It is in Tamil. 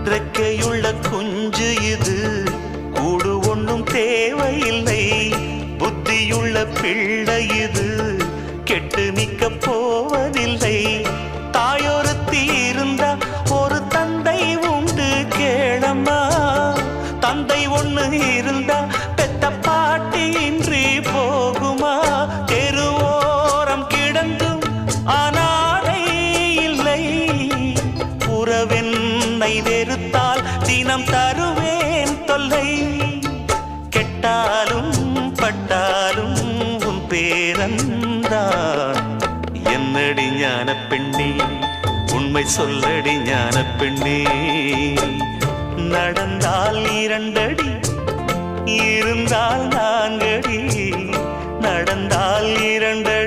இறக்கையுள்ள குஞ்சு இது, கூடு ஒன்றும் தேவையில்லை. புத்தியுள்ள பிள்ளை இது, கெட்டு நிக்க போவதில்லை. தாயொருத்தி இருந்தா ஒரு தந்தை உண்டு கேளம்மா. தந்தை ஒண்ணு இருந்தா பெத்த பாட்டி இன்றி போகுமா? தெருவோரம் கிடந்தும் அனாதை இல்லை. உறவென்னை வெறுத்தால் தினம் தருவேன் தொல்லை. கெட்டாலும் பட்டாலும் உன் பேரந்தான். என்னடி ஞான பெண்ணே, உண்மை சொல்லடி ஞான பெண்ணே. நடந்தால் 2 அடி, இருந்தால் 4 அடி. நடந்தால் 2 அடி,